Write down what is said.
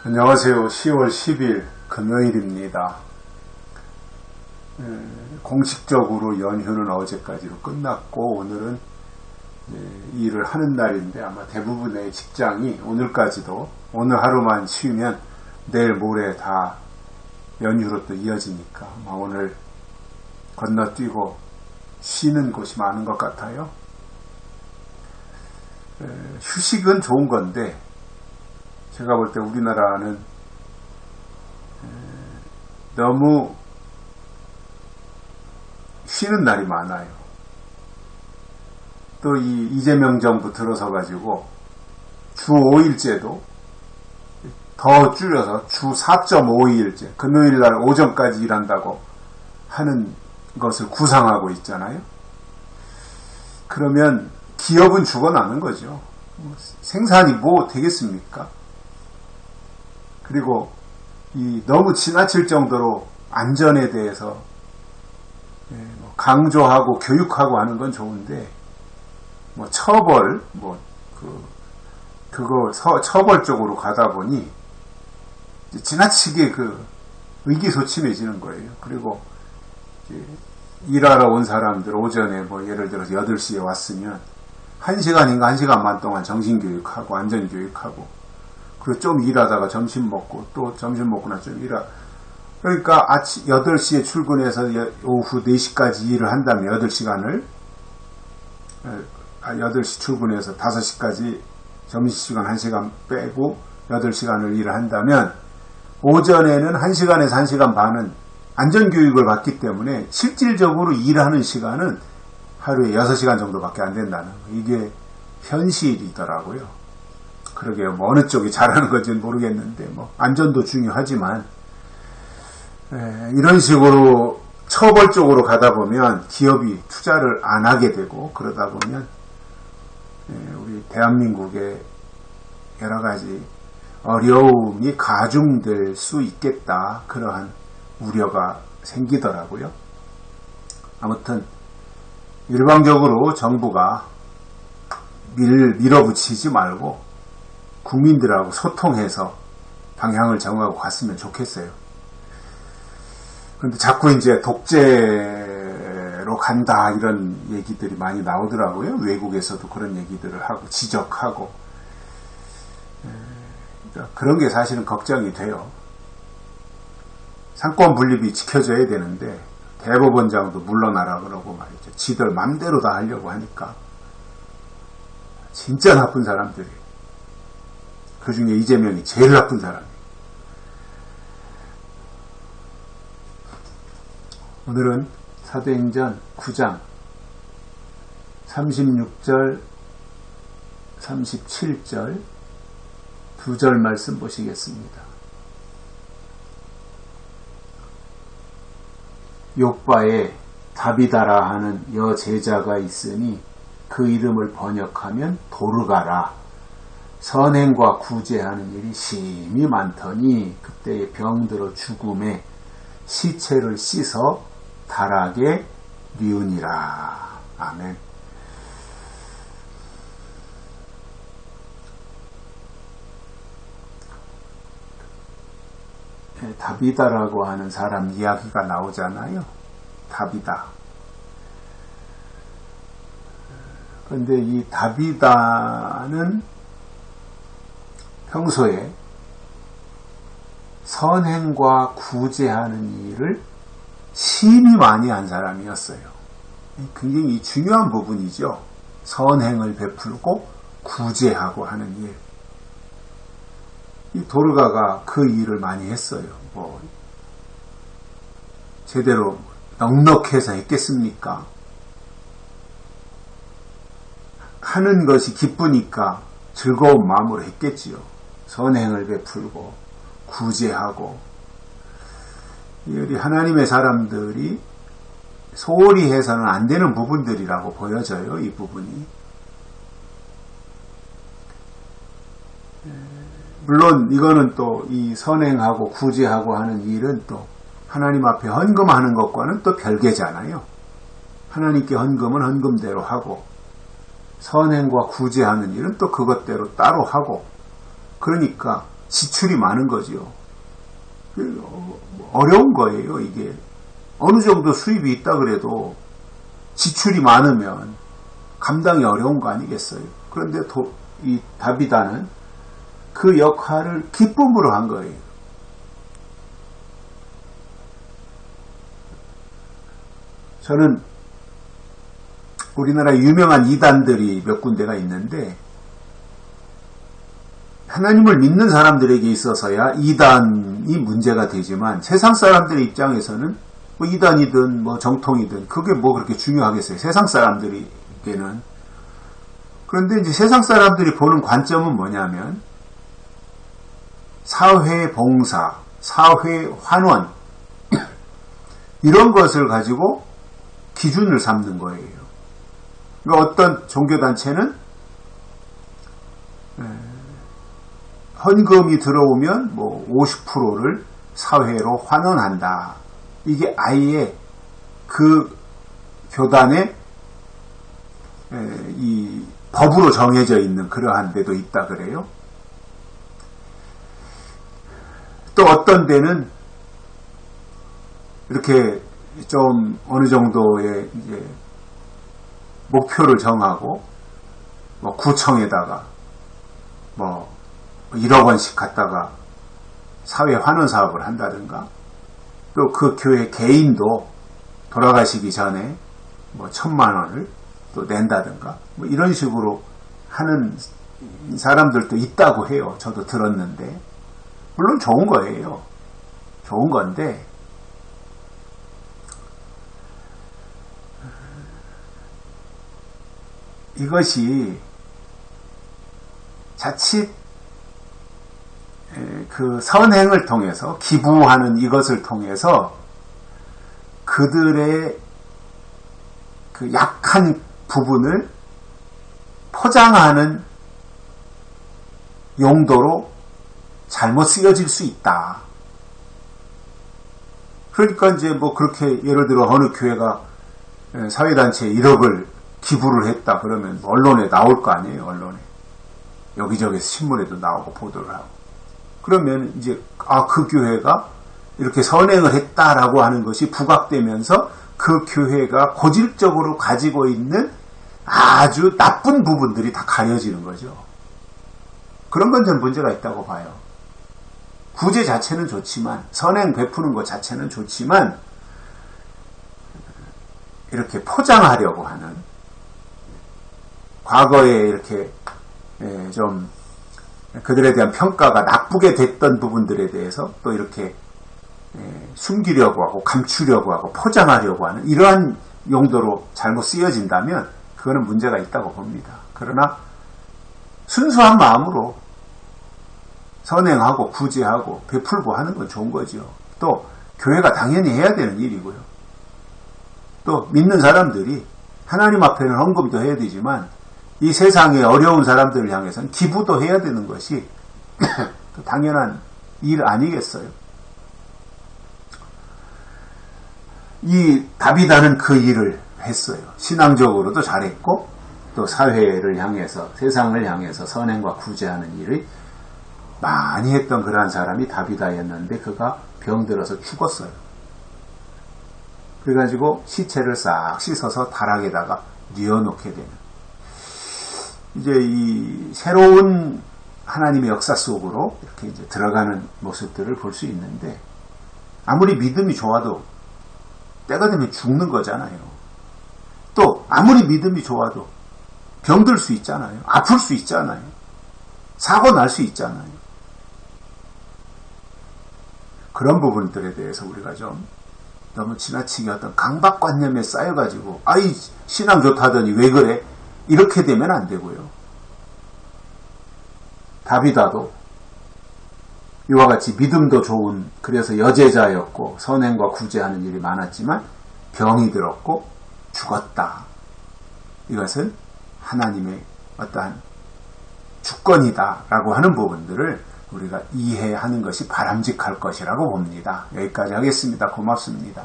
안녕하세요. 10월 10일 금요일입니다. 공식적으로 연휴는 어제까지로 끝났고 오늘은 일을 하는 날인데 아마 대부분의 직장이 오늘까지도 오늘 하루만 쉬면 내일 모레 다 연휴로 또 이어지니까 아마 오늘 건너뛰고 쉬는 곳이 많은 것 같아요. 휴식은 좋은 건데 제가 볼 때 우리나라는 너무 쉬는 날이 많아요. 또 이 이재명 정부 들어서 가지고 주 5일제도 더 줄여서 주 4.5일제 금요일 날 오전까지 일한다고 하는 것을 구상하고 있잖아요. 그러면 기업은 죽어나는 거죠. 생산이 뭐 되겠습니까? 그리고 너무 지나칠 정도로 안전에 대해서 강조하고 교육하고 하는 건 좋은데 처벌 처벌 쪽으로 가다 보니 지나치게 의기소침해지는 거예요. 그리고 일하러 온 사람들 오전에 예를 들어서 8시에 왔으면 1시간인가 1시간 반 동안 정신교육하고 안전교육하고 그리고 좀 일하다가 점심 먹고 또 점심 먹고나 좀 그러니까 아침 8시에 출근해서 오후 4시까지 일을 한다면 8시간을 8시 출근해서 5시까지 점심시간 1시간 빼고 8시간을 일을 한다면 오전에는 1시간에서 1시간 반은 안전교육을 받기 때문에 실질적으로 일하는 시간은 하루에 6시간 정도밖에 안 된다는 거예요. 이게 현실이더라고요. 그러게요. 어느 쪽이 잘하는 건지는 모르겠는데 안전도 중요하지만 이런 식으로 처벌 쪽으로 가다 보면 기업이 투자를 안 하게 되고 그러다 보면 우리 대한민국의 여러 가지 어려움이 가중될 수 있겠다. 그러한 우려가 생기더라고요. 아무튼 일방적으로 정부가 밀어붙이지 말고 국민들하고 소통해서 방향을 정하고 갔으면 좋겠어요. 그런데 자꾸 이제 독재로 간다 이런 얘기들이 많이 나오더라고요. 외국에서도 그런 얘기들을 하고 지적하고 그런 게 사실은 걱정이 돼요. 상권 분립이 지켜져야 되는데 대법원장도 물러나라 그러고 말이죠. 지들 맘대로 다 하려고 하니까 진짜 나쁜 사람들이 그 중에 이재명이 제일 나쁜 사람이에요. 오늘은 사도행전 9장 36절 37절 2절 말씀 보시겠습니다. 욥바에 다비다라 하는 여제자가 있으니 그 이름을 번역하면 도르가라. 선행과 구제하는 일이 심히 많더니 그때에 병들어 죽음에 시체를 씻어 달하게 뉘우니라. 아멘. 다비다라고 하는 사람 이야기가 나오잖아요. 다비다. 그런데 이 다비다는 평소에 선행과 구제하는 일을 심히 많이 한 사람이었어요. 굉장히 중요한 부분이죠. 선행을 베풀고 구제하고 하는 일. 이 도르가가 그 일을 많이 했어요. 제대로 넉넉해서 했겠습니까? 하는 것이 기쁘니까 즐거운 마음으로 했겠지요. 선행을 베풀고 구제하고. 우리 하나님의 사람들이 소홀히 해서는 안 되는 부분들이라고 보여져요. 이 부분이. 물론 이거는 또 이 선행하고 구제하고 하는 일은 또 하나님 앞에 헌금하는 것과는 또 별개잖아요. 하나님께 헌금은 헌금대로 하고 선행과 구제하는 일은 또 그것대로 따로 하고, 그러니까 지출이 많은 거죠. 어려운 거예요, 이게. 어느 정도 수입이 있다 그래도 지출이 많으면 감당이 어려운 거 아니겠어요? 그런데 이 다비다는 그 역할을 기쁨으로 한 거예요. 저는 우리나라 유명한 이단들이 몇 군데가 있는데 하나님을 믿는 사람들에게 있어서야 이단이 문제가 되지만 세상 사람들의 입장에서는 뭐 이단이든 뭐 정통이든 그게 뭐 그렇게 중요하겠어요. 세상 사람들에게는. 그런데 이제 세상 사람들이 보는 관점은 뭐냐면 사회 봉사, 사회 환원 이런 것을 가지고 기준을 삼는 거예요. 그러니까 어떤 종교단체는 헌금이 들어오면 뭐 50%를 사회로 환원한다. 이게 아예 그 교단의 이 법으로 정해져 있는 그러한 데도 있다 그래요. 또 어떤 데는 이렇게 좀 어느 정도의 이제 목표를 정하고 뭐 구청에다가 뭐 1억 원씩 갖다가 사회 환원 사업을 한다든가 또 그 교회 개인도 돌아가시기 전에 뭐 1,000만 원을 또 낸다든가 뭐 이런 식으로 하는 사람들도 있다고 해요. 저도 들었는데 물론 좋은 거예요. 좋은 건데 이것이 자칫 그 선행을 통해서 기부하는 이것을 통해서 그들의 그 약한 부분을 포장하는 용도로 잘못 쓰여질 수 있다. 그러니까 이제 뭐 그렇게 예를 들어 어느 교회가 사회단체에 1억을 기부를 했다 그러면 언론에 나올 거 아니에요. 언론에 여기저기서 신문에도 나오고 보도를 하고 그러면 이제 그 교회가 이렇게 선행을 했다라고 하는 것이 부각되면서 그 교회가 고질적으로 가지고 있는 아주 나쁜 부분들이 다 가려지는 거죠. 그런 건 전 문제가 있다고 봐요. 구제 자체는 좋지만 선행 베푸는 것 자체는 좋지만 이렇게 포장하려고 하는 과거에 이렇게 좀 그들에 대한 평가가 나쁘게 됐던 부분들에 대해서 또 이렇게 숨기려고 하고 감추려고 하고 포장하려고 하는 이러한 용도로 잘못 쓰여진다면 그거는 문제가 있다고 봅니다. 그러나 순수한 마음으로 선행하고 구제하고 베풀고 하는 건 좋은 거죠. 또 교회가 당연히 해야 되는 일이고요. 또 믿는 사람들이 하나님 앞에는 헌금도 해야 되지만 이 세상의 어려운 사람들을 향해서는 기부도 해야 되는 것이 당연한 일 아니겠어요? 이 다비다는 그 일을 했어요. 신앙적으로도 잘했고 또 사회를 향해서 세상을 향해서 선행과 구제하는 일을 많이 했던 그러한 사람이 다비다였는데 그가 병들어서 죽었어요. 그래가지고 시체를 싹 씻어서 다락에다가 뉘어놓게 되는 이제 이 새로운 하나님의 역사 속으로 이렇게 이제 들어가는 모습들을 볼 수 있는데 아무리 믿음이 좋아도 때가 되면 죽는 거잖아요. 또 아무리 믿음이 좋아도 병들 수 있잖아요. 아플 수 있잖아요. 사고 날 수 있잖아요. 그런 부분들에 대해서 우리가 좀 너무 지나치게 어떤 강박관념에 쌓여가지고 아이 신앙 좋다더니 왜 그래? 이렇게 되면 안 되고요. 다비다도 이와 같이 믿음도 좋은 그래서 여제자였고 선행과 구제하는 일이 많았지만 병이 들었고 죽었다. 이것은 하나님의 어떠한 주권이다라고 하는 부분들을 우리가 이해하는 것이 바람직할 것이라고 봅니다. 여기까지 하겠습니다. 고맙습니다.